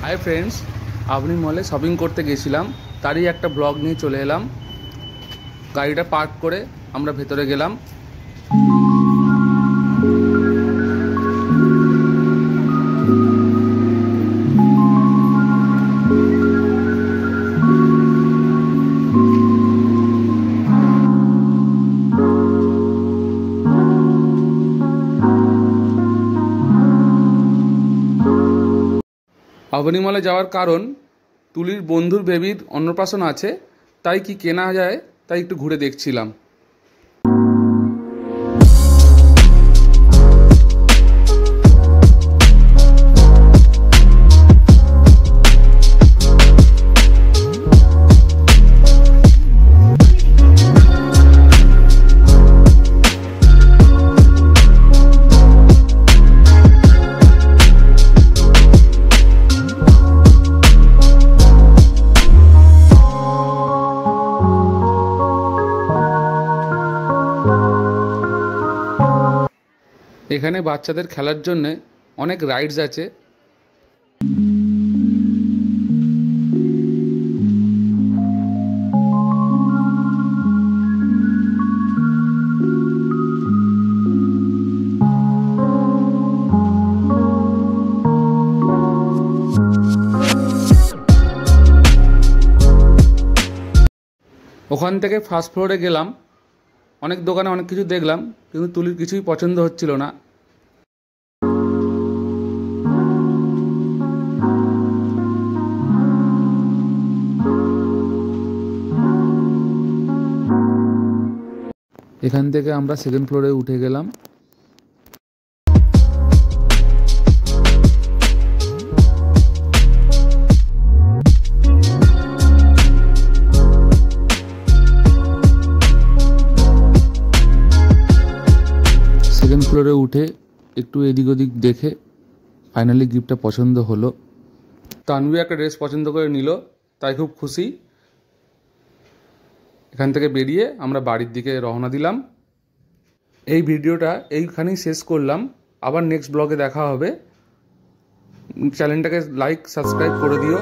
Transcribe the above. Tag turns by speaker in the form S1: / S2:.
S1: Hi friends, আপনি মলে shopping করতে গেছিলাম, তারই একটা ব্লগ নিয়ে চলে এলাম। গাড়িটা পার্ক করে আমরা ভেতরে গেলাম। আবনি মলে যাওয়ার কারণ তুলির বন্ধুর বেবির অন্নপ্রাশন আছে, তাই কি কেনা যায় তাই একটু ঘুরে দেখছিলাম। এখানে বাচ্চাদের খেলার জন্য অনেক রাইডস আছে। ওখান থেকে ফার্স্ট ফ্লোরে গেলাম, অনেক দোকানে অনেক কিছু দেখলাম, কিন্তু তুলির কিছুই পছন্দ হচ্ছিল না। এখান থেকে আমরা সেকেন্ড ফ্লোরে উঠে গেলাম। সেকেন্ড ফ্লোরে উঠে একটু এদিক ওদিক দেখে ফাইনালি গিফটটা পছন্দ হলো। তানভি একটা ড্রেস পছন্দ করে নিল, তাই খুব খুশি। এখান থেকে বেরিয়ে আমরা বাড়ির দিকে রওনা দিলাম। এই ভিডিওটা এইখানেই শেষ করলাম, আবার নেক্সট ব্লগে দেখা হবে। চ্যানেলটাকে লাইক সাবস্ক্রাইব করে দিও।